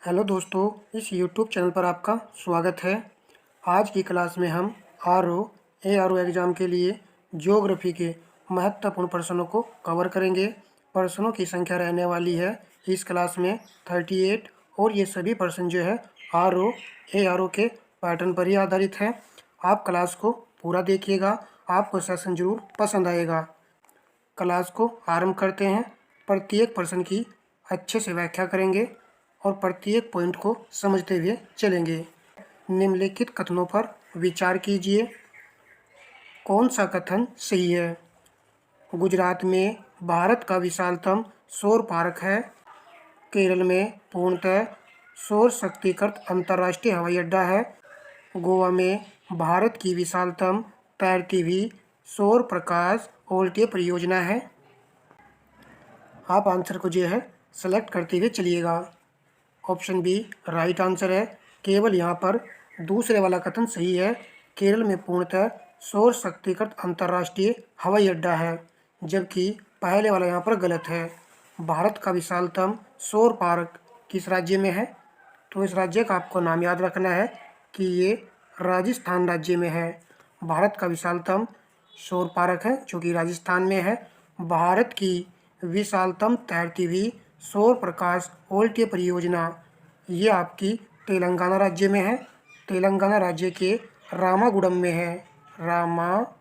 Hello दोस्तों, इस YouTube channel पर आपका स्वागत है। आज की क्लास में हम ARO एग्ज़ाम के लिए ज्योग्राफी के महत्वपूर्ण प्रश्नों को कवर करेंगे। प्रश्नों की संख्या रहने वाली है इस क्लास में 38 और ये सभी प्रश्न जो है ARO के पैटर्न पर ही आधारित है। आप क्लास को पूरा देखिएगा, आपको सेशन जरूर पसंद आएगा। क्लास को आरंभ करते हैं। प्रत्येक प्रश्न की अच्छे से व्याख्या करेंगे और प्रत्येक पॉइंट को समझते हुए चलेंगे। निम्नलिखित कथनों पर विचार कीजिए। कौन सा कथन सही है? गुजरात में भारत का विशालतम सौर पार्क है। केरल में पूर्णतः सौर शक्तिकृत अंतर्राष्ट्रीय हवाई अड्डा है। गोवा में भारत की विशालतम तैरती हुई सौर प्रकाश वोल्टेज परियोजना है। आप आंसर को जो है सेलेक्ट करते हुए चलिएगा। ऑप्शन बी राइट आंसर है। केवल यहाँ पर दूसरे वाला कथन सही है। केरल में पूर्णतः सौर शक्तिकृत अंतर्राष्ट्रीय हवाई अड्डा है, जबकि पहले वाला यहाँ पर गलत है। भारत का विशालतम सौर पार्क किस राज्य में है? तो इस राज्य का आपको नाम याद रखना है कि ये राजस्थान राज्य में है। भारत का विशालतम सौर पार्क है जो कि राजस्थान में है। भारत की विशालतम तैरती हुई सौर प्रकाश वोल्टेज परियोजना ये आपकी तेलंगाना राज्य में है। तेलंगाना राज्य के रामागुडम में है। रामागुडम।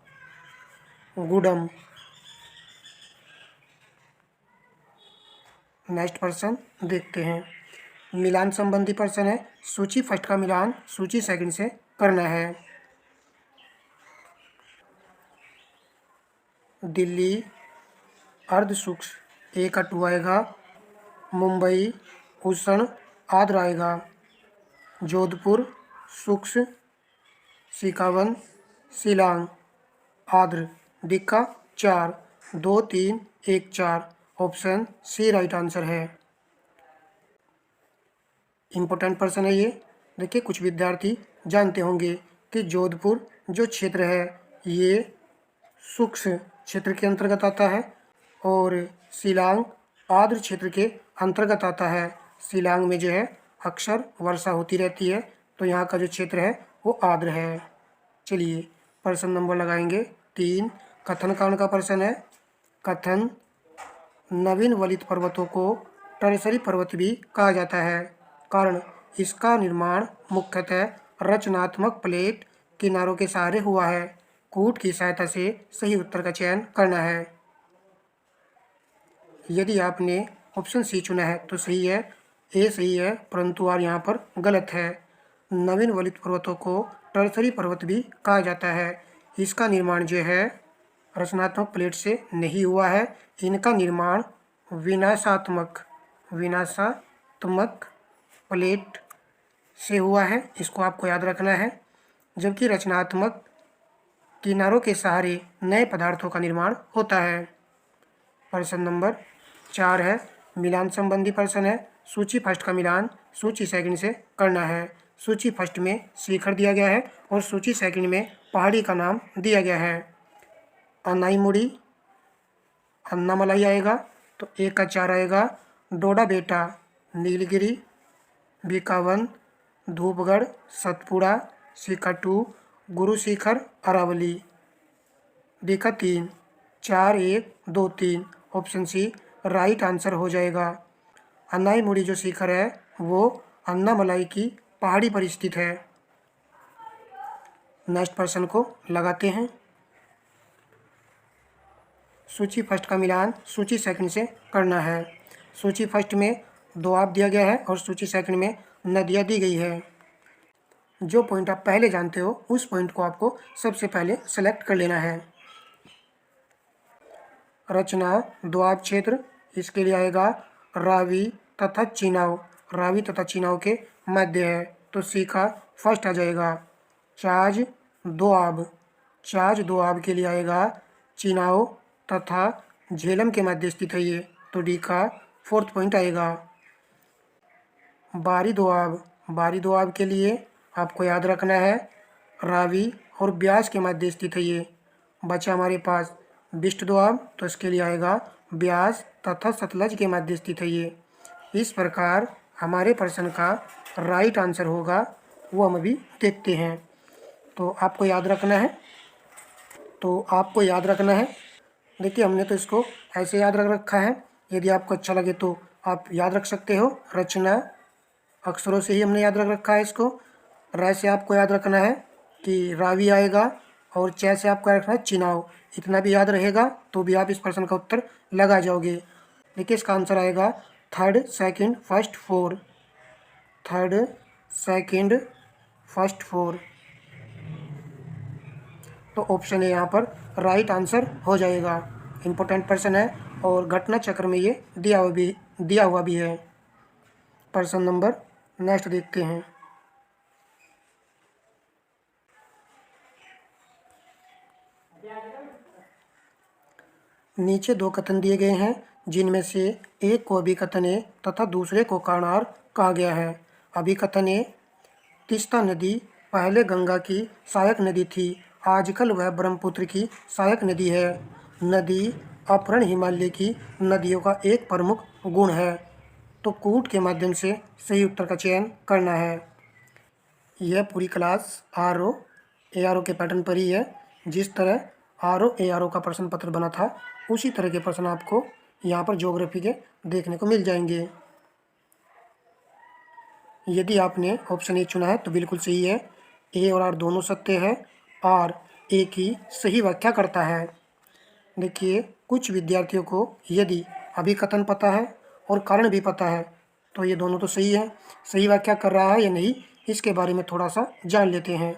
नेक्स्ट प्रश्न देखते हैं। मिलान संबंधी प्रश्न है। सूची फर्स्ट का मिलान सूची सेकंड से करना है। दिल्ली अर्ध शुष्क A2 आएगा। मुंबई उष्ण आर्द्र आएगा। जोधपुर शुष्क, शिकावन, शिलांग आर्द्र। दिक्का 4, 2, 3, 1, 4। ऑप्शन सी राइट आंसर है। इम्पोर्टेंट प्रश्न है ये। देखिए, कुछ विद्यार्थी जानते होंगे कि जोधपुर जो क्षेत्र है ये शुष्क क्षेत्र के अंतर्गत आता है और शिलांग आर्द्र क्षेत्र के अंतर्गत आता है। शिलांग में जो है अक्सर वर्षा होती रहती है, तो यहाँ का जो क्षेत्र है वो आर्द्र है। चलिए प्रश्न नंबर लगाएंगे 3। कथन कारण का प्रश्न है। कथन नवीन वलित पर्वतों को टर्सरी पर्वत भी कहा जाता है, कारण इसका निर्माण मुख्यतः रचनात्मक प्लेट किनारों के सहारे हुआ है। कूट की सहायता से सही उत्तर का चयन करना है। यदि आपने ऑप्शन सी चुना है तो सही है, ए सही है, परंतु आर यहाँ पर गलत है। नवीन वलित पर्वतों को टर्सरी पर्वत भी कहा जाता है। इसका निर्माण जो है रचनात्मक प्लेट से नहीं हुआ है। इनका निर्माण विनाशात्मक प्लेट से हुआ है। इसको आपको याद रखना है। जबकि रचनात्मक किनारों के सहारे नए पदार्थों का निर्माण होता है। प्रश्न नंबर 4 है। मिलान संबंधी प्रश्न है। सूची फर्स्ट का मिलान सूची सेकंड से करना है। सूची फर्स्ट में शिखर दिया गया है और सूची सेकंड में पहाड़ी का नाम दिया गया है। अनाईमुड़ी, अन्नामलाई आएगा तो 1 का 4 आएगा। डोडा बेटा, नीलगिरी, बीकावन, धूपगढ़, सतपुड़ा, सिकाटू, गुरु शिखर, अरावली। देखा 3, 4, 1, 2, 3। ऑप्शन सी राइट आंसर हो जाएगा। अन्नाईमुड़ी जो शिखर है वो अन्नामलाई की पहाड़ी पर स्थित है। नेक्स्ट प्रश्न को लगाते हैं। सूची फर्स्ट का मिलान सूची सेकंड से करना है। सूची फर्स्ट में दोआब दिया गया है और सूची सेकंड में नदियाँ दी गई है। जो पॉइंट आप पहले जानते हो उस पॉइंट को आपको सबसे पहले सेलेक्ट कर लेना है। रचना दोआब क्षेत्र, इसके लिए आएगा रावी तथा चिनाव। रावी तथा चिनाव के मध्य है तो सी का फर्स्ट आ जाएगा। चाज दोआब के लिए आएगा चिनाव तथा झेलम के मध्य स्थित है ये, तो डी का फोर्थ पॉइंट आएगा। बारी दोआब के लिए आपको याद रखना है रावी और ब्यास के मध्य स्थित है ये। बचा हमारे पास बिष्ट दोआब, तो इसके लिए आएगा ब्यास तथा सतलज के मध्य स्थित है ये। इस प्रकार हमारे प्रश्न का राइट आंसर होगा वो हम अभी देखते हैं। तो आपको याद रखना है। देखिए, हमने तो इसको ऐसे याद रख रखा है। यदि आपको अच्छा लगे तो आप याद रख सकते हो। रचना अक्षरों से ही हमने याद रख रखा है इसको। र से आपको याद रखना है कि रावी आएगा, और च से आपको याद रखना है चिनाव। इतना भी याद रहेगा तो भी आप इस प्रश्न का उत्तर लगा जाओगे। देखिए, इसका आंसर आएगा third, second, first, four. Third, second, first, four. तो ऑप्शन ए यहाँ पर राइट आंसर हो जाएगा। इम्पोर्टेंट प्रश्न है और घटना चक्र में ये दिया हुआ भी है। प्रश्न नंबर नेक्स्ट देखते हैं। नीचे दो कथन दिए गए हैं, जिनमें से एक को अभिकथन ए तथा दूसरे को कारणार कहा गया है। अभिकथन ए, तीस्ता नदी पहले गंगा की सहायक नदी थी, आजकल वह ब्रह्मपुत्र की सहायक नदी है। नदी अपहरण हिमालय की नदियों का एक प्रमुख गुण है। तो कूट के माध्यम से सही उत्तर का चयन करना है। यह पूरी क्लास आर.ओ. ए.आर.ओ. के पैटर्न पर ही है। जिस तरह आर.ओ. ए.आर.ओ. का प्रश्न पत्र बना था, उसी तरह के प्रश्न आपको यहाँ पर ज्योग्राफी के देखने को मिल जाएंगे। यदि आपने ऑप्शन ए चुना है तो बिल्कुल सही है। ए और आर दोनों सत्य है। आर ए की सही व्याख्या करता है। देखिए, कुछ विद्यार्थियों को यदि अभिकथन पता है और कारण भी पता है तो ये दोनों तो सही है। सही व्याख्या कर रहा है या नहीं, इसके बारे में थोड़ा सा जान लेते हैं।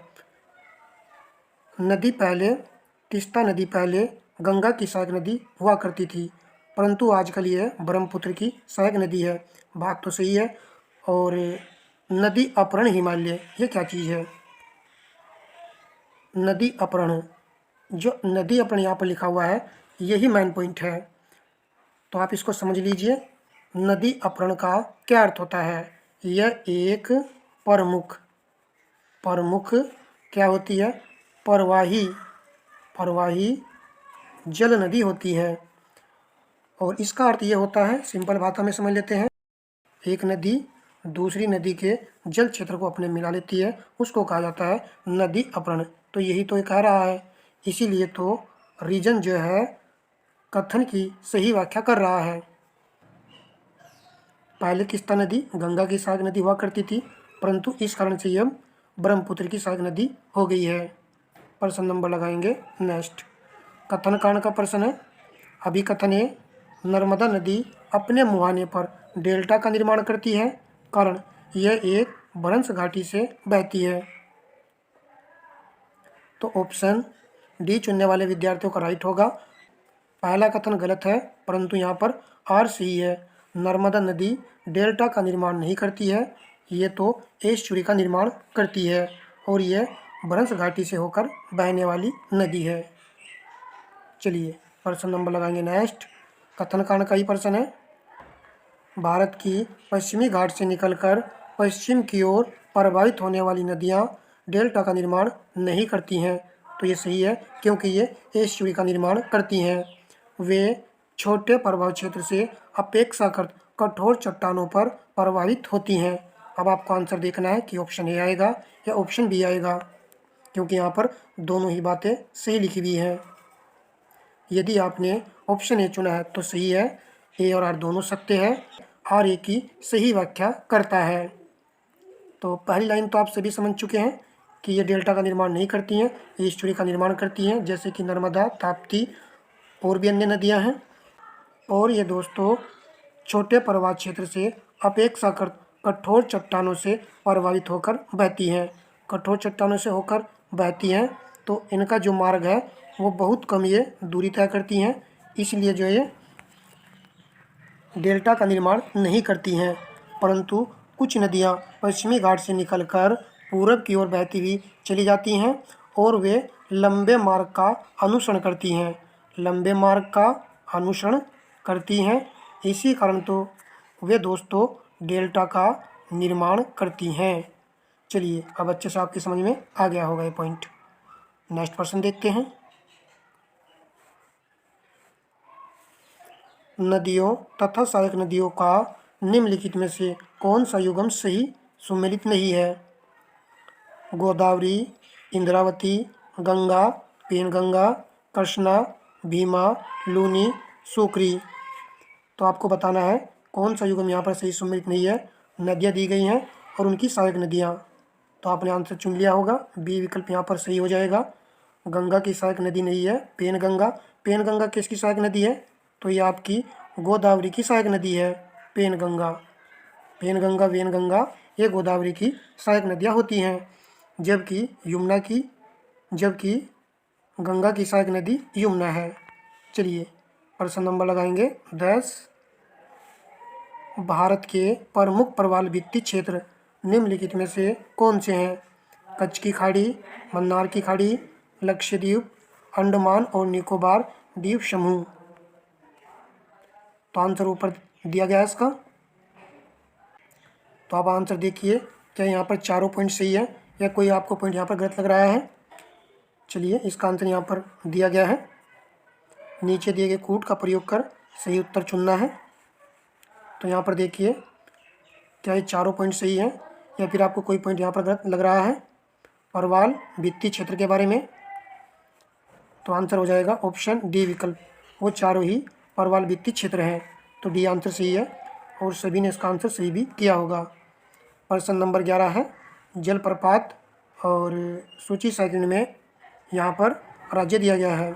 तीस्ता नदी पहले गंगा की सहायक नदी हुआ करती थी, परंतु आजकल यह ब्रह्मपुत्र की सहायक नदी है। बात तो सही है। और नदी अपहरण हिमालय, ये क्या चीज़ है? नदी अपहरण, जो नदी अपहरण यहाँ पर लिखा हुआ है, यही मेन पॉइंट है। तो आप इसको समझ लीजिए। नदी अपहरण का क्या अर्थ होता है? यह एक प्रमुख क्या होती है? प्रवाही जल नदी होती है। और इसका अर्थ ये होता है, सिंपल भाषा में समझ लेते हैं, एक नदी दूसरी नदी के जल क्षेत्र को अपने मिला लेती है, उसको कहा जाता है नदी अपहरण। तो यही तो ये कह रहा है। इसीलिए तो रीजन जो है कथन की सही व्याख्या कर रहा है। पहले तीस्ता नदी गंगा की सहायक नदी हुआ करती थी, परंतु इस कारण से यह ब्रह्मपुत्र की सहायक नदी हो गई है। प्रश्न नंबर लगाएंगे नेक्स्ट। कथन कारण का प्रश्न है। अभिकथन ए, नर्मदा नदी अपने मुहाने पर डेल्टा का निर्माण करती है, कारण यह एक भ्रंश घाटी से बहती है। तो ऑप्शन डी चुनने वाले विद्यार्थियों का राइट होगा। पहला कथन गलत है, परंतु यहाँ पर आर सही है। नर्मदा नदी डेल्टा का निर्माण नहीं करती है, ये तो एस्चुरी का निर्माण करती है, और यह भ्रंश घाटी से होकर बहने वाली नदी है। चलिए प्रश्न नंबर लगाएंगे नेक्स्ट। कथन कारण का ही प्रश्न है। भारत की पश्चिमी घाट से निकलकर पश्चिम की ओर प्रवाहित होने वाली नदियाँ डेल्टा का निर्माण नहीं करती हैं। तो ये सही है, क्योंकि ये एस्चुरी का निर्माण करती हैं। वे छोटे प्रवाह क्षेत्र से अपेक्षाकृत कठोर चट्टानों पर प्रवाहित होती हैं। अब आपको आंसर देखना है कि ऑप्शन ए आएगा या ऑप्शन बी आएगा, क्योंकि यहाँ पर दोनों ही बातें सही लिखी हुई हैं। यदि आपने ऑप्शन ए चुना है तो सही है। ए और आर दोनों सत्य है। आर ए की सही व्याख्या करता है। तो पहली लाइन तो आप सभी समझ चुके हैं कि ये डेल्टा का निर्माण नहीं करती हैं, ये एस्चुरी का निर्माण करती हैं, जैसे कि नर्मदा, ताप्ती और भी अन्य नदियाँ हैं। और ये दोस्तों छोटे प्रवाह क्षेत्र से अपेक्षाकृत कठोर चट्टानों से प्रभावित होकर बहती हैं। कठोर चट्टानों से होकर बहती हैं, तो इनका जो मार्ग है वो बहुत कम ये दूरी तय करती हैं, इसलिए जो ये डेल्टा का निर्माण नहीं करती हैं। परंतु कुछ नदियाँ पश्चिमी घाट से निकलकर पूरब की ओर बहती हुई चली जाती हैं, और वे लंबे मार्ग का अनुसरण करती हैं। लंबे मार्ग का अनुसरण करती हैं, इसी कारण तो वे दोस्तों डेल्टा का निर्माण करती हैं। चलिए अब अच्छे से आपकी समझ में आ गया होगा ये पॉइंट। नेक्स्ट प्रश्न देखते हैं। नदियों तथा सहायक नदियों का निम्नलिखित में से कौन सा युग्म सही सुमेलित नहीं है? गोदावरी, इंद्रावती, गंगा, पेनगंगा, कृष्णा, भीमा, लूनी, सुक्री। तो आपको बताना है कौन सा युग्म यहाँ पर सही सुमेलित नहीं है। नदियाँ दी गई हैं और उनकी सहायक नदियाँ, तो आपने आंसर चुन लिया होगा। बी विकल्प यहाँ पर सही हो जाएगा। गंगा की सहायक नदी नहीं है पेनगंगा। पेनगंगा किसकी सहायक नदी है? तो ये आपकी गोदावरी की सहायक नदी है पेनगंगा। पेनगंगा, वेनगंगा ये गोदावरी की सहायक नदियाँ होती हैं, जबकि गंगा की सहायक नदी यमुना है। चलिए प्रश्न नंबर लगाएंगे 10। भारत के प्रमुख प्रवाल वित्तीय क्षेत्र निम्नलिखित में से कौन से हैं? कच्छ की खाड़ी, मन्नार की खाड़ी, लक्षद्वीप, अंडमान और निकोबार द्वीप समूह। तो आंसर ऊपर दिया गया है इसका। तो आप आंसर देखिए, क्या यहाँ पर चारों पॉइंट सही है या कोई आपको पॉइंट यहाँ पर गलत लग रहा है? चलिए इसका आंसर यहाँ पर दिया गया है। नीचे दिए गए कूट का प्रयोग कर सही उत्तर चुनना है। तो यहाँ पर देखिए, क्या ये चारों पॉइंट सही है या फिर आपको कोई पॉइंट यहाँ पर गलत लग रहा है प्रवाल वित्तीय क्षेत्र के बारे में? तो आंसर हो जाएगा ऑप्शन डी विकल्प, वो चारों ही प्रवाल वित्तीय क्षेत्र हैं। तो डी आंसर सही है और सभी ने इसका आंसर सही भी किया होगा। प्रश्न नंबर 11 है जलप्रपात, और सूची सेकंड में यहाँ पर राज्य दिया गया है।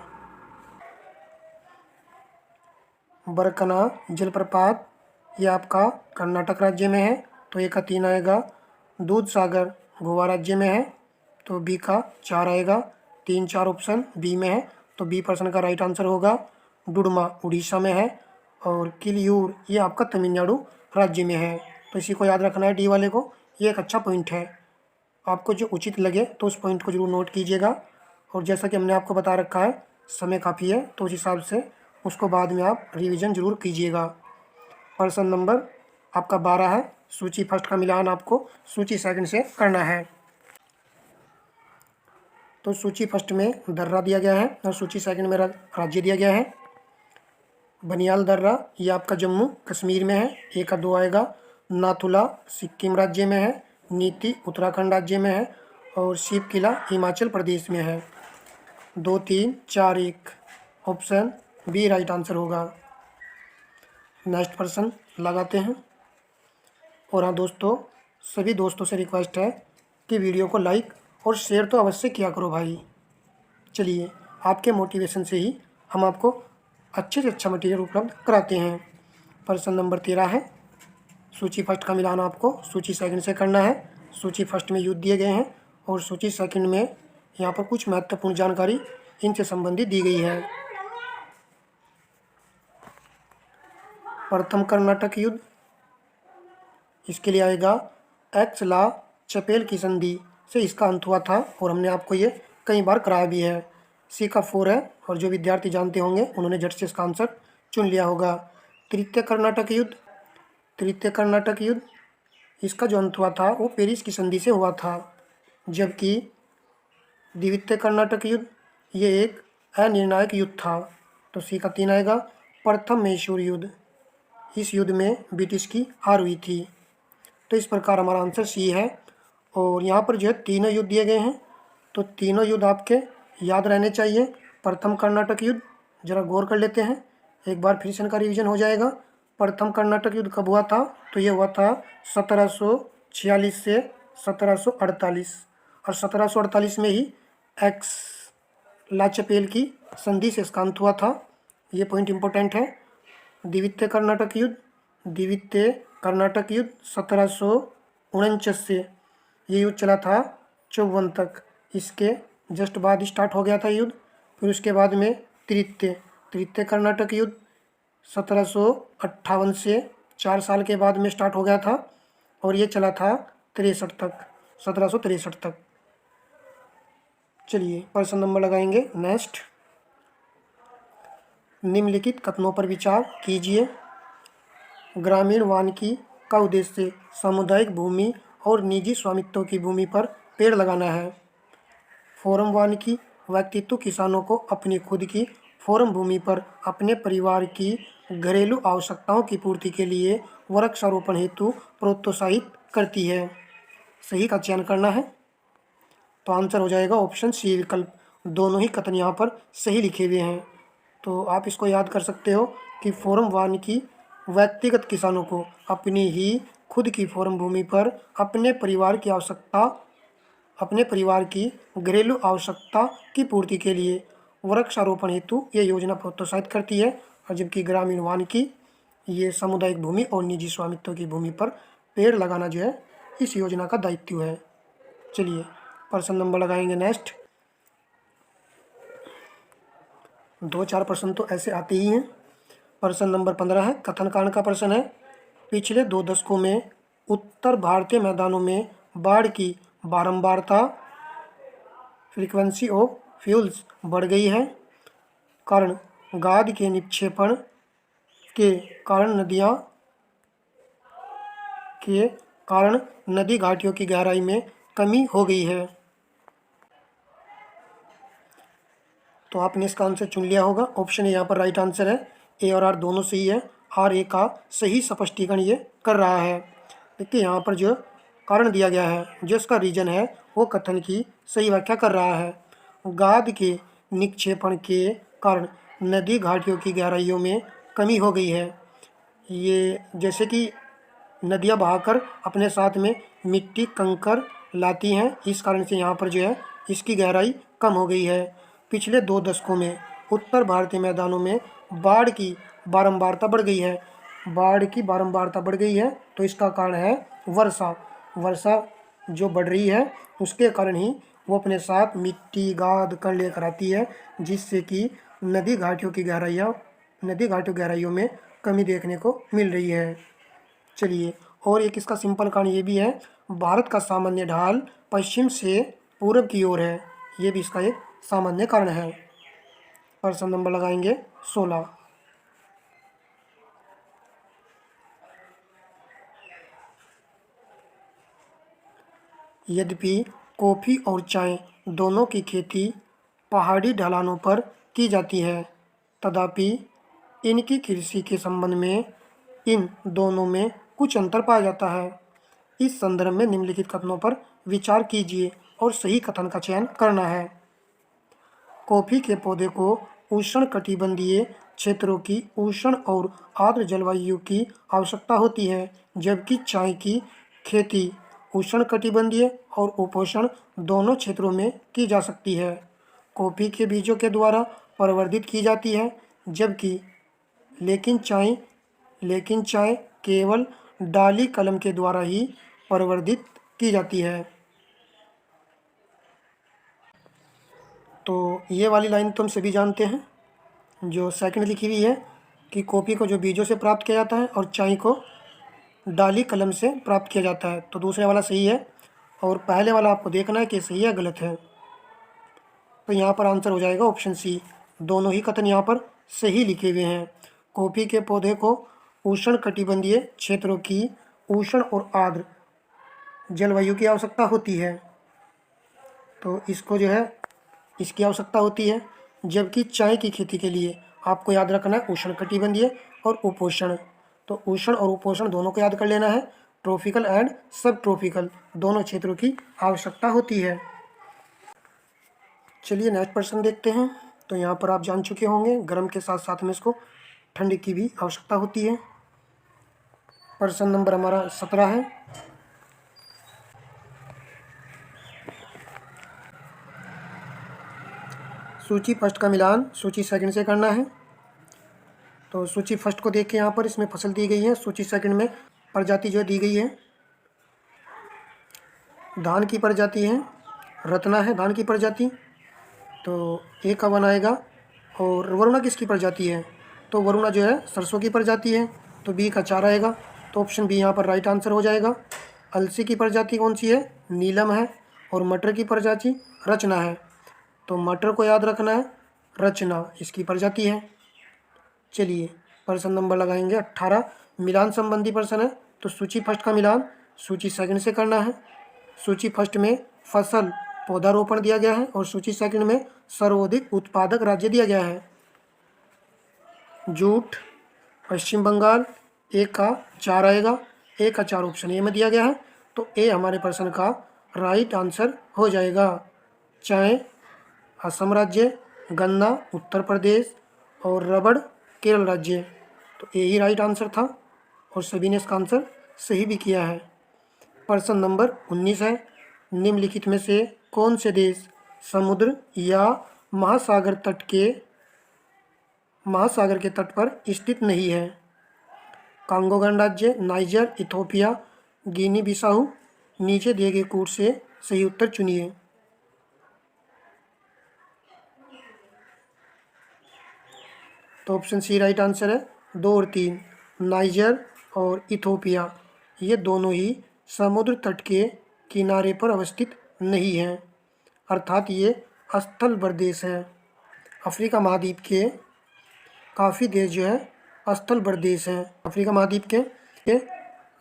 बरकना जलप्रपात ये आपका कर्नाटक राज्य में है, तो ए का 3 आएगा। दूध सागर गोवा राज्य में है, तो बी का 4 आएगा। 3, 4 ऑप्शन बी में है, तो बी प्रश्न का राइट आंसर होगा। डुडमा उड़ीसा में है और किलियूर ये आपका तमिलनाडु राज्य में है। तो इसी को याद रखना है डी वाले को, ये एक अच्छा पॉइंट है। आपको जो उचित लगे तो उस पॉइंट को जरूर नोट कीजिएगा। और जैसा कि हमने आपको बता रखा है समय काफ़ी है, तो उस हिसाब से उसको बाद में आप रिवीजन जरूर कीजिएगा। प्रश्न नंबर आपका 12 है। सूची फर्स्ट का मिलान आपको सूची सेकंड से करना है। तो सूची फर्स्ट में दर्रा दिया गया है और सूची सेकंड में राज्य दिया गया है। बनियाल दर्रा ये आपका जम्मू कश्मीर में है, ए का 2 आएगा। नाथुला सिक्किम राज्य में है, नीति उत्तराखंड राज्य में है और शिव किला हिमाचल प्रदेश में है। 2, 3, 4, 1 ऑप्शन बी राइट आंसर होगा। नेक्स्ट प्रश्न लगाते हैं। और हाँ दोस्तों, सभी दोस्तों से रिक्वेस्ट है कि वीडियो को लाइक और शेयर तो अवश्य किया करो भाई। चलिए आपके मोटिवेशन से ही हम आपको अच्छे से अच्छा मटेरियल उपलब्ध कराते हैं। प्रश्न नंबर 13 है। सूची फर्स्ट का मिलान आपको सूची सेकंड से करना है। सूची फर्स्ट में युद्ध दिए गए हैं और सूची सेकंड में यहाँ पर कुछ महत्वपूर्ण जानकारी इनसे संबंधित दी गई है। प्रथम कर्नाटक युद्ध, इसके लिए आएगा एक्सला चपेल की संधि से इसका अंत हुआ था और हमने आपको ये कई बार कराया भी है। सी का 4 है और जो विद्यार्थी जानते होंगे उन्होंने झट से इसका आंसर चुन लिया होगा। तृतीय कर्नाटक युद्ध इसका जो अंत हुआ था वो पेरिस की संधि से हुआ था, जबकि द्वितीय कर्नाटक युद्ध ये एक अनिर्णायक युद्ध था। तो सी का 3 आएगा। प्रथम मैसूर युद्ध, इस युद्ध में ब्रिटिश की हार हुई थी। तो इस प्रकार हमारा आंसर सी है। और यहाँ पर जो है तीनों युद्ध दिए गए हैं, तो तीनों युद्ध आपके याद रहने चाहिए। प्रथम कर्नाटक युद्ध जरा गौर कर लेते हैं, एक बार फिर से इनका रिवीजन हो जाएगा। प्रथम कर्नाटक युद्ध कब हुआ था? तो ये हुआ था 1746 से 1748 और 1748 में ही एक्स लाचपेल की संधि से इसका अंत हुआ था। ये पॉइंट इम्पोर्टेंट है। द्वितीय कर्नाटक युद्ध 1749 से ये युद्ध चला था 54 तक। इसके जस्ट बाद स्टार्ट हो गया था युद्ध। फिर उसके बाद में तृतीय कर्नाटक युद्ध 1758 से 4 साल के बाद में स्टार्ट हो गया था और ये चला था 1763 तक। चलिए प्रश्न नंबर लगाएंगे नेक्स्ट। निम्नलिखित कथनों पर विचार कीजिए। ग्रामीण वानिकी का उद्देश्य सामुदायिक भूमि और निजी स्वामित्व की भूमि पर पेड़ लगाना है। फोरम वानिकी व्यक्तित्व किसानों को अपनी खुद की फोरम भूमि पर अपने परिवार की घरेलू आवश्यकताओं की पूर्ति के लिए वृक्षारोपण हेतु प्रोत्साहित करती है। सही का चयन करना है। तो आंसर हो जाएगा ऑप्शन सी विकल्प। दोनों ही कथन यहाँ पर सही लिखे हुए हैं। तो आप इसको याद कर सकते हो कि फॉर्म 1 की व्यक्तिगत किसानों को अपनी ही खुद की फॉर्म भूमि पर अपने परिवार की घरेलू आवश्यकता की पूर्ति के लिए वृक्षारोपण हेतु ये योजना प्रोत्साहित करती है, और जबकि ग्रामीण 1 की ये सामुदायिक भूमि और निजी स्वामित्व की भूमि पर पेड़ लगाना जो है इस योजना का दायित्व है। चलिए प्रश्न नंबर लगाएंगे नेक्स्ट। 2-4 प्रश्न तो ऐसे आते ही हैं। प्रश्न नंबर 15 है, कथन कारण का प्रश्न है। पिछले 2 दशकों में उत्तर भारतीय मैदानों में बाढ़ की बारंबारता फ्रीक्वेंसी ऑफ फ्लूड्स बढ़ गई है। कारण गाद के निक्षेपण के कारण नदी घाटियों की गहराई में कमी हो गई है। तो आपने इसका आंसर चुन लिया होगा। ऑप्शन ए यहाँ पर राइट आंसर है। ए और आर दोनों सही है। आर ए का सही स्पष्टीकरण ये कर रहा है। देखिए यहाँ पर जो कारण दिया गया है, जो इसका रीजन है, वो कथन की सही व्याख्या कर रहा है। गाद के निक्षेपण के कारण नदी घाटियों की गहराइयों में कमी हो गई है। ये जैसे कि नदियाँ बहाकर अपने साथ में मिट्टी कंकर लाती हैं, इस कारण से यहाँ पर जो है इसकी गहराई कम हो गई है। पिछले 2 दशकों में उत्तर भारतीय मैदानों में बाढ़ की बारंबारता बढ़ गई है। बाढ़ की बारंबारता बढ़ गई है तो इसका कारण है वर्षा जो बढ़ रही है उसके कारण ही वो अपने साथ मिट्टी गाद कण लेकर आती है, जिससे कि नदी घाटियों गहराइयों में कमी देखने को मिल रही है। चलिए और एक इसका सिंपल कारण ये भी है, भारत का सामान्य ढाल पश्चिम से पूरब की ओर है। ये भी इसका एक सामान्य कारण है। प्रश्न नंबर लगाएंगे 16। यद्यपि कॉफ़ी और चाय दोनों की खेती पहाड़ी ढलानों पर की जाती है, तथापि इनकी कृषि के संबंध में इन दोनों में कुछ अंतर पाया जाता है। इस संदर्भ में निम्नलिखित कथनों पर विचार कीजिए और सही कथन का चयन करना है। कॉफ़ी के पौधे को उष्णकटिबंधीय क्षेत्रों की उष्ण और आर्द्र जलवायु की आवश्यकता होती है, जबकि चाय की खेती उष्णकटिबंधीय और उपोष्ण दोनों क्षेत्रों में की जा सकती है। कॉफ़ी के बीजों के द्वारा प्रवर्धित की जाती है, लेकिन चाय केवल डाली कलम के द्वारा ही प्रवर्धित की जाती है। तो ये वाली लाइन तो हम सभी जानते हैं, जो सेकंड लिखी हुई है कि कॉफ़ी को जो बीजों से प्राप्त किया जाता है और चाय को डाली कलम से प्राप्त किया जाता है। तो दूसरे वाला सही है और पहले वाला आपको देखना है कि सही है गलत है। तो यहाँ पर आंसर हो जाएगा ऑप्शन सी। दोनों ही कथन यहाँ पर सही लिखे हुए हैं। कॉफ़ी के पौधे को उष्णकटिबंधीय क्षेत्रों की उष्ण और आर्द्र जलवायु की आवश्यकता होती है, तो इसको जो है इसकी आवश्यकता होती है। जबकि चाय की खेती के लिए आपको याद रखना है उष्णकटिबंधीय और उपोष्ण। तो उष्ण और उपोष्ण दोनों को याद कर लेना है। ट्रॉपिकल एंड सब ट्रॉपिकल दोनों क्षेत्रों की आवश्यकता होती है। चलिए नेक्स्ट प्रश्न देखते हैं। तो यहाँ पर आप जान चुके होंगे गर्म के साथ साथ में इसको ठंड की भी आवश्यकता होती है। प्रश्न नंबर हमारा 17 है। सूची फर्स्ट का मिलान सूची सेकंड से करना है। तो सूची फर्स्ट को देख के यहाँ पर इसमें फसल दी गई है, सूची सेकंड में प्रजाति जो दी गई है धान की प्रजाति है, रत्ना है धान की प्रजाति, तो ए का वन आएगा। और वरुणा किसकी प्रजाति है, तो वरुणा जो है सरसों की प्रजाति है, तो बी का 4 आएगा। तो ऑप्शन बी यहाँ पर राइट आंसर हो जाएगा। अलसी की प्रजाति कौन सी है, नीलम है। और मटर की प्रजाति रचना है, तो मटर को याद रखना है, रचना इसकी प्रजाति है। चलिए प्रश्न नंबर लगाएंगे 18। मिलान संबंधी प्रश्न है। तो सूची फर्स्ट का मिलान सूची सेकंड से करना है। सूची फर्स्ट में फसल पौधारोपण दिया गया है और सूची सेकंड में सर्वाधिक उत्पादक राज्य दिया गया है। जूट, पश्चिम बंगाल, ए का 4 आएगा, ए का 4 ऑप्शन ए में दिया गया है, तो ए हमारे प्रश्न का राइट आंसर हो जाएगा। चाय असम राज्य, गन्ना उत्तर प्रदेश और रबड़ केरल राज्य, तो ए ही राइट आंसर था और सभी ने इसका आंसर सही भी किया है। प्रश्न नंबर 19 है, निम्नलिखित में से कौन से देश समुद्र या महासागर के तट पर स्थित नहीं है? कांगो गणराज्य, नाइजर, इथोपिया, गिनी बिसाऊ। नीचे दिए गए कोड से सही उत्तर चुनिए। तो ऑप्शन सी राइट आंसर है। 2 और 3, नाइजर और इथोपिया, ये दोनों ही समुद्र तट के किनारे पर अवस्थित नहीं हैं, अर्थात ये स्थल प्रदेश है। अफ्रीका महाद्वीप के काफ़ी देश जो है स्थल प्रदेश हैं। अफ्रीका महाद्वीप के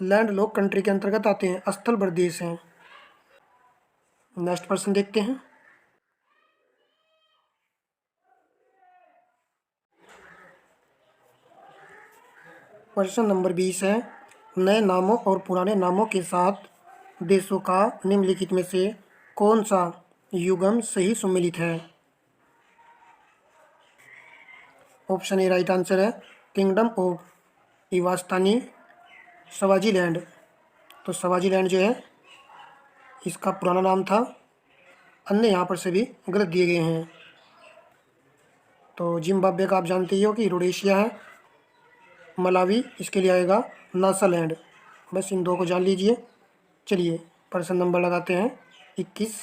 लैंड लॉक कंट्री के अंतर्गत आते हैं, स्थल प्रदेश हैं। नेक्स्ट प्रश्न देखते हैं। प्रश्न नंबर 20 है, नए नामों और पुराने नामों के साथ देशों का निम्नलिखित में से कौन सा युग्म सही सम्मिलित है? ऑप्शन ए राइट आंसर है। किंगडम ऑफ इवास्तानी स्वाजीलैंड, तो स्वाजीलैंड जो है इसका पुराना नाम था, अन्य यहाँ पर से भी गलत दिए गए हैं। तो जिम्बाब्वे का आप जानते ही हो कि रोडेशिया है। मलावी इसके लिए आएगा नासालैंड। बस इन दो को जान लीजिए। चलिए प्रश्न नंबर लगाते हैं 21।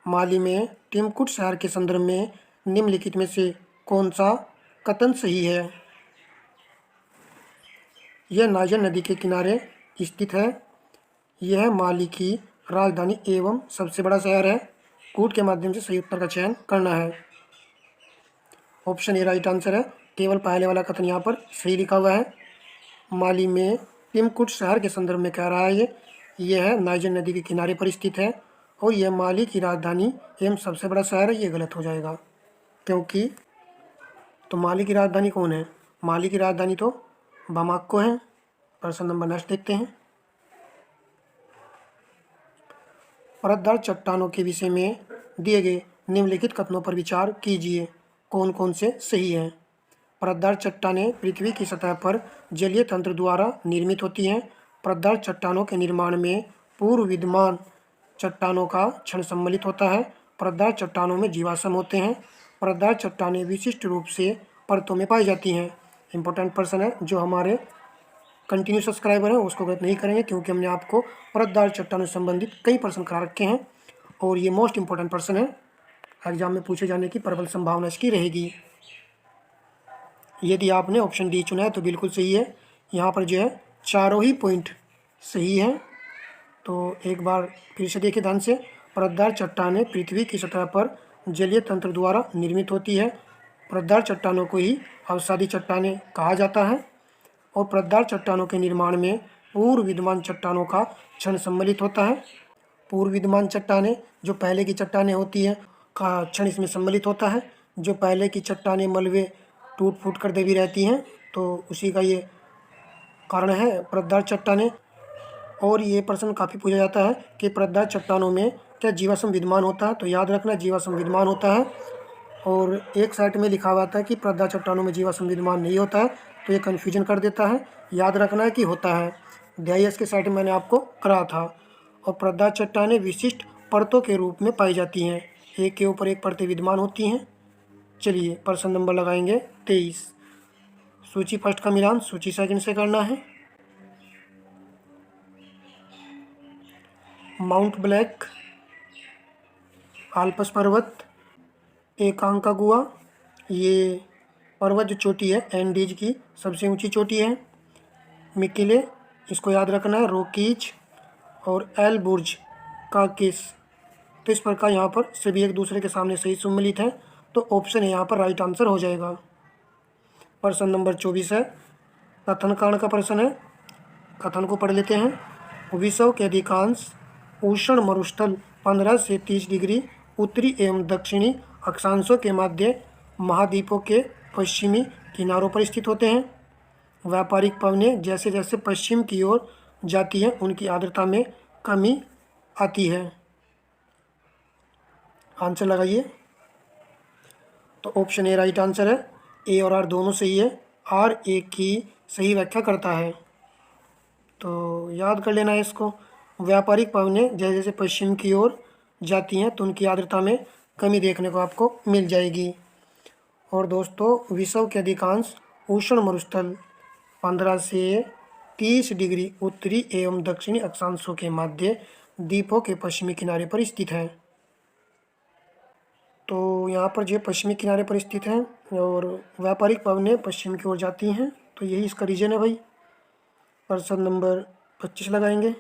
माली में टिम्बुक्टु शहर के संदर्भ में निम्नलिखित में से कौन सा कथन सही है? यह नाइजर नदी के किनारे स्थित है। यह माली की राजधानी एवं सबसे बड़ा शहर है। कूट के माध्यम से सही उत्तर का चयन करना है। ऑप्शन ए राइट आंसर है। केवल पहले वाला कथन यहाँ पर सही लिखा हुआ है। माली में टिम्बुक्टु शहर के संदर्भ में कह रहा है यह नाइजर नदी के किनारे पर स्थित है और यह माली की राजधानी एवं सबसे बड़ा शहर है। ये गलत हो जाएगा, क्योंकि तो माली की राजधानी कौन है? माली की राजधानी तो बामाको है। प्रश्न नंबर नेक्स्ट देखते हैं। परतदार चट्टानों के विषय में दिए गए निम्नलिखित कथनों पर विचार कीजिए, कौन कौन से सही हैं? परतदार चट्टानें पृथ्वी की सतह पर जलीय तंत्र द्वारा निर्मित होती हैं। परतदार चट्टानों के निर्माण में पूर्व विद्यमान चट्टानों का क्षण सम्मिलित होता है। परतदार चट्टानों में जीवाश्म होते हैं। परतदार चट्टानें विशिष्ट रूप से परतों में पाई जाती हैं। इंपॉर्टेंट प्रश्न है, जो हमारे कंटिन्यू सब्सक्राइबर हैं उसको गलत नहीं करेंगे, क्योंकि हमने आपको परतदार चट्टानों से संबंधित कई प्रश्न करा रखे हैं और ये मोस्ट इंपॉर्टेंट प्रश्न है। एग्जाम में पूछे जाने की प्रबल संभावना इसकी रहेगी। यदि आपने ऑप्शन डी चुना है तो बिल्कुल सही है। यहाँ पर जो है चारों ही पॉइंट सही है। तो एक बार फिर से देखिए ध्यान से। परतदार चट्टानें पृथ्वी की सतह पर जलीय तंत्र द्वारा निर्मित होती है। परतदार चट्टानों को ही अवसादी चट्टानें कहा जाता है और परतदार चट्टानों के निर्माण में पूर्व विद्यमान चट्टानों का क्षण सम्मिलित होता है। पूर्व विद्यमान चट्टानें जो पहले की चट्टानें होती हैं का क्षण इसमें सम्मिलित होता है। जो पहले की चट्टानें मलबे टूट फूट कर दबी रहती हैं, तो उसी का ये कारण है परतदार चट्टानें। और ये प्रश्न काफ़ी पूछा जाता है कि परतदार चट्टानों में क्या जीवाश्म विद्यमान होता है? तो याद रखना जीवाश्म विद्यमान होता है। और एक साइड में लिखा हुआ था कि परतदार चट्टानों में जीवाश्म विद्यमान नहीं होता है, तो ये कन्फ्यूजन कर देता है। याद रखना है कि होता है। DIS के साइड में मैंने आपको करा था। और परतदार चट्टानें विशिष्ट परतों के रूप में पाई जाती हैं, एक के ऊपर एक परतें विद्यमान होती हैं। चलिए प्रश्न नंबर लगाएंगे 23। सूची फर्स्ट का मिलान सूची सेकंड से करना है। माउंट ब्लैक, आल्प्स पर्वत, एकांकागुआ, ये पर्वत जो चोटी है एंडीज की सबसे ऊंची चोटी है। मिकिले, इसको याद रखना है, रॉकीज और एल बुर्ज काकिस। तो इस प्रकार यहाँ पर सभी एक दूसरे के सामने सही सम्मिलित है, तो ऑप्शन है यहाँ पर राइट आंसर हो जाएगा। प्रश्न नंबर 24 है, कथन कारण का प्रश्न है। कथन को पढ़ लेते हैं। विश्व के अधिकांश उष्ण मरुस्थल 15 से 30 डिग्री उत्तरी एवं दक्षिणी अक्षांशों के मध्य महाद्वीपों के पश्चिमी किनारों पर स्थित होते हैं। व्यापारिक पवनें जैसे जैसे पश्चिम की ओर जाती हैं उनकी आर्द्रता में कमी आती है। आंसर लगाइए। तो ऑप्शन ए राइट आंसर है। ए और आर दोनों सही है। आर ए की सही व्याख्या करता है, तो याद कर लेना है इसको। व्यापारिक पवनें जैसे जैसे पश्चिम की ओर जाती हैं तो उनकी आर्द्रता में कमी देखने को आपको मिल जाएगी। और दोस्तों, विश्व के अधिकांश उष्ण मरुस्थल 15 से 30 डिग्री उत्तरी एवं दक्षिणी अक्षांशों के मध्य द्वीपों के पश्चिमी किनारे पर स्थित है। तो यहाँ पर जो पश्चिमी किनारे पर स्थित हैं और व्यापारिक पवनें पश्चिम की ओर जाती हैं, तो यही इसका रीजन है भाई। प्रश्न नंबर 25 लगाएंगे।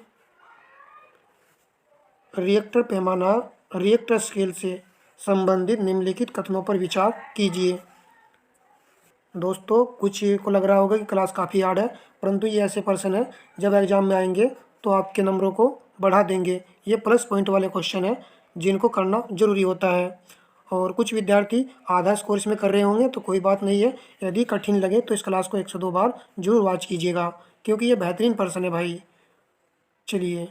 रिएक्टर पैमाना, रिएक्टर स्केल से संबंधित निम्नलिखित कथनों पर विचार कीजिए। दोस्तों, कुछ को लग रहा होगा कि क्लास काफ़ी हार्ड है, परंतु ये ऐसे प्रश्न है जब एग्जाम में आएंगे तो आपके नंबरों को बढ़ा देंगे। ये प्लस पॉइंट वाले क्वेश्चन है जिनको करना जरूरी होता है। और कुछ विद्यार्थी आधा कोर्स में कर रहे होंगे तो कोई बात नहीं है। यदि कठिन लगे तो इस क्लास को 102 बार जरूर वॉच कीजिएगा, क्योंकि ये बेहतरीन प्रश्न है भाई। चलिए,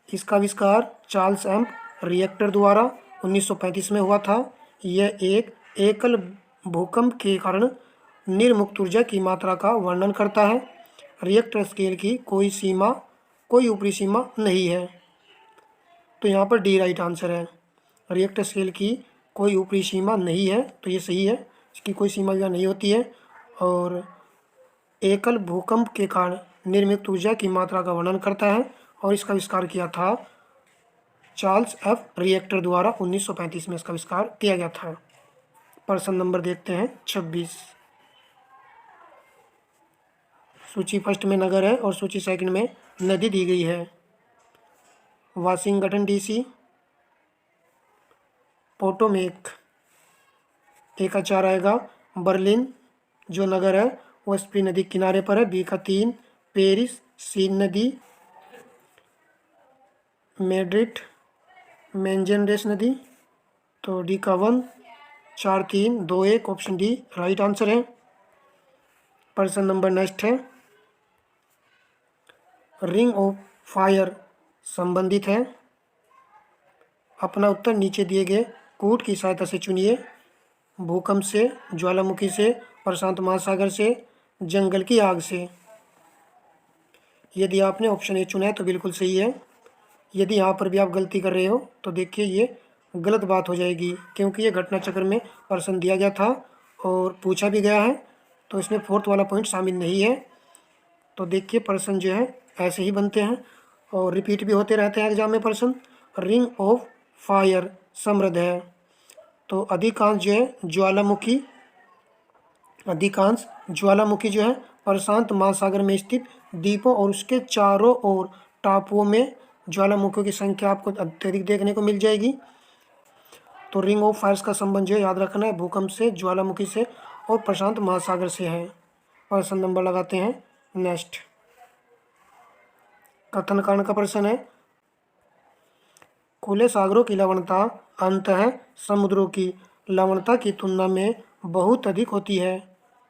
इसका आविष्कार चार्ल्स एम्प रिएक्टर द्वारा 1935 में हुआ था। यह एक एकल भूकंप के कारण निर्मुक्त ऊर्जा की मात्रा का वर्णन करता है। रिएक्टर स्केल की कोई ऊपरी सीमा नहीं है, तो यहाँ पर डी राइट आंसर है। रिएक्टर स्केल की कोई ऊपरी सीमा नहीं है, तो ये सही है। इसकी कोई सीमा यहाँ नहीं होती है। और एकल भूकंप के कारण निर्मित ऊर्जा की मात्रा का वर्णन करता है, और इसका आविष्कार किया था चार्ल्स एफ रिएक्टर द्वारा 1935 में इसका आविष्कार किया गया था। प्रश्न नंबर देखते हैं 26। सूची फर्स्ट में नगर है और सूची सेकंड में नदी दी गई है। वाशिंगटन डीसी, पोटोमेक, ए का 4 आएगा। बर्लिन जो नगर है वो स्पी नदी किनारे पर है। बी का 3 पेरिस, सीन नदी, मैड्रिड, मेंजेंडेस नदी, तो डी का 1, 4, 3, 2, 1 ऑप्शन डी राइट आंसर है। प्रश्न नंबर नेक्स्ट है, रिंग ऑफ फायर संबंधित है। अपना उत्तर नीचे दिए गए कूट की सहायता से चुनिए। भूकंप से, ज्वालामुखी से, प्रशांत महासागर से, जंगल की आग से। यदि आपने ऑप्शन ए चुना है तो बिल्कुल सही है। यदि यहाँ पर भी आप गलती कर रहे हो तो देखिए ये गलत बात हो जाएगी, क्योंकि ये घटना चक्र में प्रश्न दिया गया था और पूछा भी गया है, तो इसमें फोर्थ वाला पॉइंट शामिल नहीं है। तो देखिए प्रश्न जो है ऐसे ही बनते हैं और रिपीट भी होते रहते हैं एग्जाम में प्रश्न। रिंग ऑफ फायर समृद्ध है, तो अधिकांश ज्वालामुखी जो है प्रशांत महासागर में स्थित द्वीपों और उसके चारों ओर टापुओं में ज्वालामुखियों की संख्या आपको अत्यधिक देखने को मिल जाएगी। तो रिंग ऑफ फायर्स का संबंध जो याद रखना है भूकंप से, ज्वालामुखी से और प्रशांत महासागर से है। प्रश्न नंबर लगाते हैं नेक्स्ट। कथन कारण का प्रश्न है, खुले सागरों की लवणता अंततः समुद्रों की लवणता की तुलना में बहुत अधिक होती है।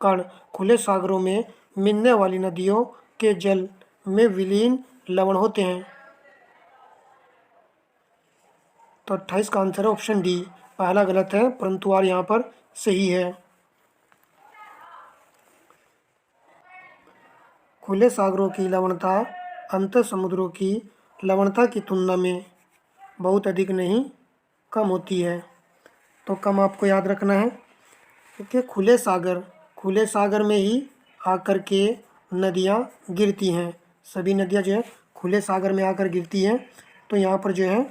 कारण, खुले सागरों में मिलने वाली नदियों के जल में विलीन लवण होते हैं। तो 28 का आंसर है ऑप्शन डी। पहला गलत है, परंतु आर यहाँ पर सही है। खुले सागरों की लवणता अंतर समुद्रों की लवणता की तुलना में बहुत अधिक नहीं, कम होती है। तो कम आपको याद रखना है, क्योंकि खुले सागर में ही आकर के नदियाँ गिरती हैं। सभी नदियाँ जो है खुले सागर में आकर गिरती हैं। तो यहाँ पर जो है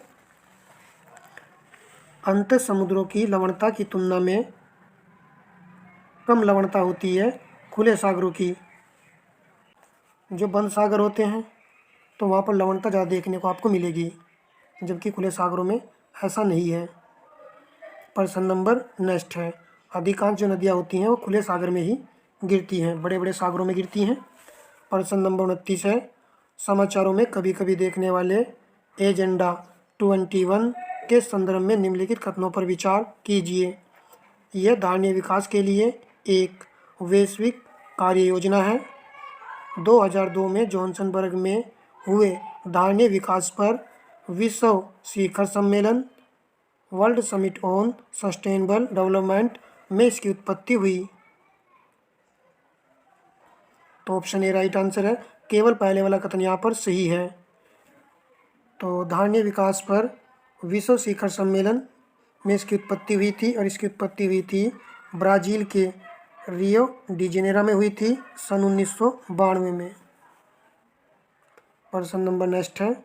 अंतर समुद्रों की लवणता की तुलना में कम लवणता होती है खुले सागरों की। जो बंद सागर होते हैं तो वहाँ पर लवणता ज़्यादा देखने को आपको मिलेगी, जबकि खुले सागरों में ऐसा नहीं है। प्रश्न नंबर नेक्स्ट है, अधिकांश जो नदियाँ होती हैं वो खुले सागर में ही गिरती हैं, बड़े बड़े सागरों में गिरती हैं। प्रश्न नंबर 29 है, समाचारों में कभी कभी देखने वाले एजेंडा 21 के संदर्भ में निम्नलिखित कथनों पर विचार कीजिए। यह धारणीय विकास के लिए एक वैश्विक कार्य योजना है। 2002 में जोहान्सबर्ग में हुए धारणीय विकास पर विश्व शिखर सम्मेलन world summit on sustainable development में इसकी उत्पत्ति हुई। तो ऑप्शन ए राइट आंसर है। केवल पहले वाला कथन यहाँ पर सही है। तो धारणीय विकास पर विश्व शिखर सम्मेलन में इसकी उत्पत्ति हुई थी और इसकी उत्पत्ति हुई थी ब्राज़ील के रियो डी जेनेरो में हुई थी सन 1992 में। प्रश्न नंबर नेक्स्ट है,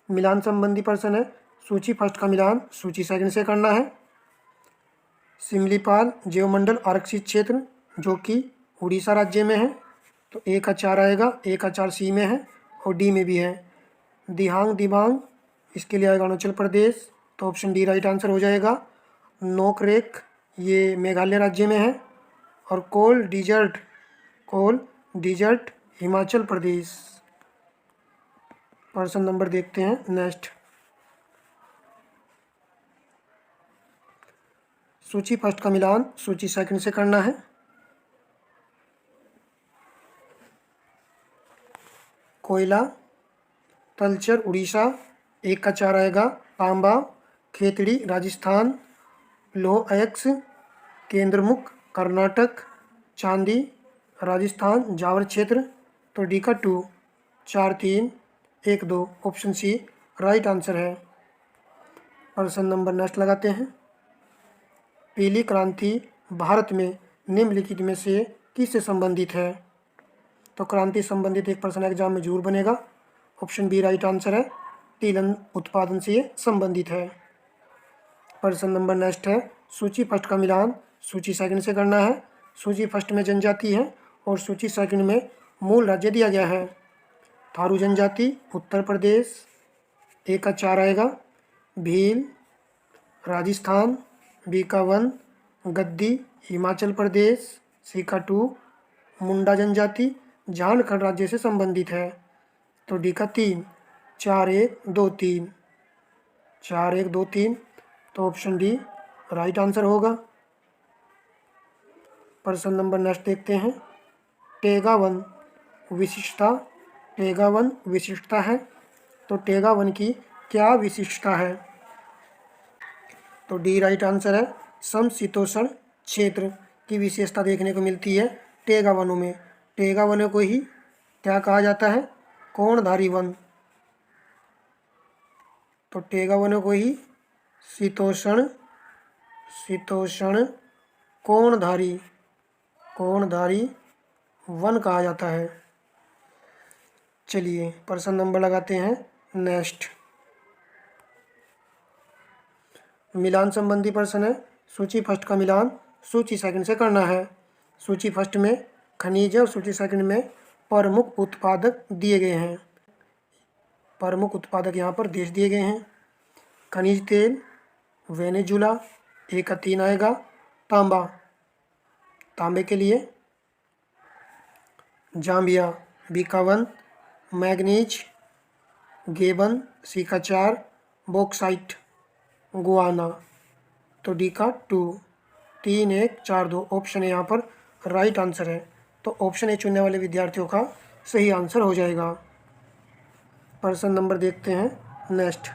मिलान संबंधी प्रश्न है। सूची फर्स्ट का मिलान सूची सेकंड से करना है। सिमलीपाल जैवमंडल आरक्षित क्षेत्र जो कि उड़ीसा राज्य में है, तो ए का 4 आएगा। ए का 4 सी में है और डी में भी है। दिहांग दिबांग इसके लिए आएगा अरुणाचल प्रदेश, तो ऑप्शन डी राइट आंसर हो जाएगा। नोकरेक ये मेघालय राज्य में है और कोल डिजर्ट हिमाचल प्रदेश। प्रश्न नंबर देखते हैं नेक्स्ट। सूची फर्स्ट का मिलान सूची सेकंड से करना है। कोयला तलचर उड़ीसा, 1 का 4 आएगा। तांबा खेतड़ी राजस्थान, लोह अयस्क केंद्रमुख कर्नाटक, चांदी राजस्थान जावर क्षेत्र, तो डी का 2 4 3 1 2 ऑप्शन सी राइट आंसर है। प्रश्न नंबर नेक्स्ट लगाते हैं। पीली क्रांति भारत में निम्नलिखित में से किससे संबंधित है? तो क्रांति संबंधित एक प्रश्न एग्जाम में जरूर बनेगा। ऑप्शन बी राइट आंसर है। तिलहन उत्पादन से ये संबंधित है। प्रश्न नंबर नेक्स्ट है। सूची फर्स्ट का मिलान सूची सेकंड से करना है। सूची फर्स्ट में जनजाति है और सूची सेकंड में मूल राज्य दिया गया है। थारू जनजाति उत्तर प्रदेश, 1 का 4 आएगा। भील राजस्थान, बी का 1 गद्दी हिमाचल प्रदेश, सी का 2 मुंडा जनजाति झारखंड राज्य से संबंधित है, तो डी का 3 4 1 2 3 4 1 2 3, तो ऑप्शन डी राइट आंसर होगा। प्रश्न नंबर नेक्स्ट देखते हैं। टेगा वन विशिष्टता है, तो टेगा वन की क्या विशिष्टता है? तो डी राइट आंसर है। समशीतोष्ण क्षेत्र की विशेषता देखने को मिलती है टेगा वनों में। टेगा वनों को ही क्या कहा जाता है? कोणधारी वन। तो टेगा वनों को ही शीतोष्ण कोणधारी वन कहा जाता है। चलिए प्रश्न नंबर लगाते हैं नेक्स्ट। मिलान संबंधी प्रश्न है। सूची फर्स्ट का मिलान सूची सेकंड से करना है। सूची फर्स्ट में खनिज और सूची सेकंड में प्रमुख उत्पादक दिए गए हैं। प्रमुख उत्पादक यहाँ पर देश दिए गए हैं। खनिज तेल वेनेजुला, 1 का 3 आएगा। तांबे के लिए जाम्बिया, बी का 1 मैग्नीज गेबन, सी का 4 बॉक्साइट गुआना, तो डी का 2 3 1 4 2 ऑप्शन है यहाँ पर राइट आंसर है। तो ऑप्शन ए चुनने वाले विद्यार्थियों का सही आंसर हो जाएगा। प्रश्न नंबर देखते हैं नेक्स्ट।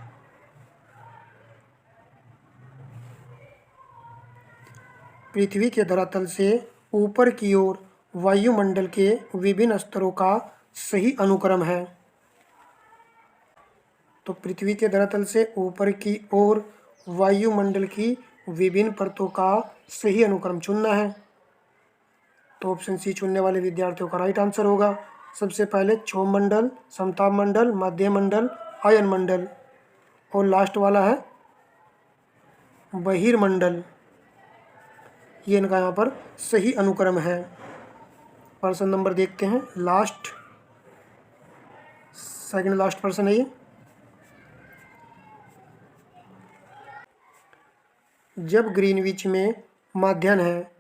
पृथ्वी के धरातल से ऊपर की ओर वायुमंडल के विभिन्न स्तरों का सही अनुक्रम है। तो पृथ्वी के धरातल से ऊपर की ओर वायुमंडल की विभिन्न परतों का सही अनुक्रम चुनना है। तो ऑप्शन सी चुनने वाले विद्यार्थियों का राइट आंसर होगा। सबसे पहले क्षोभ मंडल, समताप मंडल, मध्य मंडल, आयन मंडल, और लास्ट वाला है बहिर्मंडल। ये इनका यहाँ पर सही अनुक्रम है। प्रश्न नंबर देखते हैं सेकंड लास्ट प्रश्न है ये। जब ग्रीनविच में मध्याह्न है,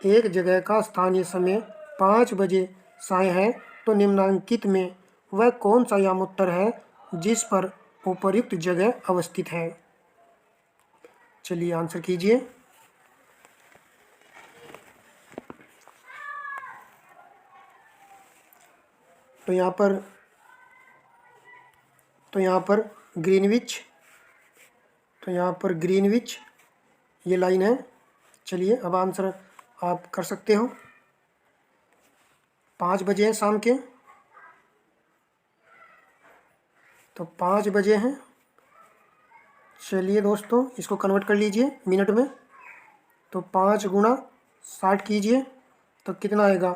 एक जगह का स्थानीय समय 5 बजे साय है, तो निम्नांकित में वह कौन सा यामोत्तर है जिस पर उपर्युक्त जगह अवस्थित है? चलिए आंसर कीजिए। तो यहाँ पर ग्रीनविच ये लाइन है। चलिए अब आंसर आप कर सकते हो। 5 बजे हैं शाम के, तो 5 बजे हैं। चलिए दोस्तों इसको कन्वर्ट कर लीजिए मिनट में। तो 5 गुणा 60 कीजिए तो कितना आएगा,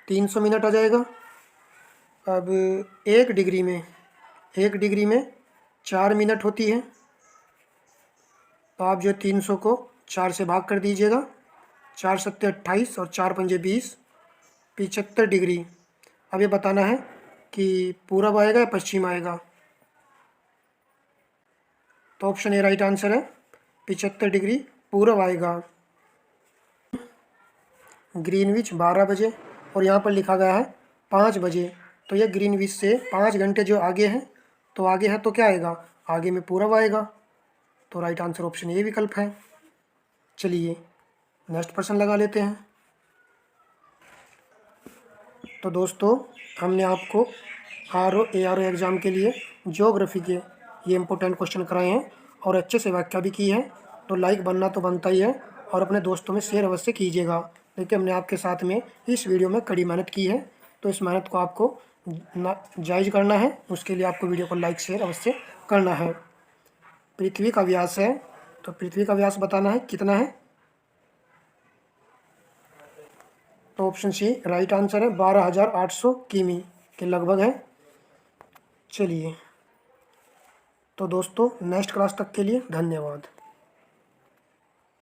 300 मिनट आ जाएगा। अब 1 डिग्री में 4 मिनट होती है, तो आप जो 300 को 4 से भाग कर दीजिएगा। 4 सत्ते 28 और 4 पंजे 20, 75 डिग्री। अब ये बताना है कि पूरब आएगा या पश्चिम आएगा। तो ऑप्शन ए राइट आंसर है, 75 डिग्री पूरब आएगा। ग्रीनविच 12 बजे और यहाँ पर लिखा गया है 5 बजे, तो यह ग्रीनविच से 5 घंटे जो आगे है, तो आगे है तो क्या आएगा, आगे में पूरब आएगा। तो राइट आंसर ऑप्शन ए विकल्प है। चलिए नेक्स्ट प्रश्न लगा लेते हैं। तो दोस्तों हमने आपको आर ओ एग्ज़ाम के लिए ज्योग्राफी के ये इम्पोर्टेंट क्वेश्चन कराए हैं और अच्छे से व्याख्या भी की है। तो लाइक बनना तो बनता ही है और अपने दोस्तों में शेयर अवश्य कीजिएगा। देखिए हमने आपके साथ में इस वीडियो में कड़ी मेहनत की है, तो इस मेहनत को आपको जायज़ करना है। उसके लिए आपको वीडियो को लाइक शेयर अवश्य करना है। पृथ्वी का व्यास है, तो पृथ्वी का व्यास बताना है कितना है। तो ऑप्शन सी राइट आंसर है, 12,800 किमी के लगभग है। चलिए तो दोस्तों नेक्स्ट क्लास तक के लिए धन्यवाद।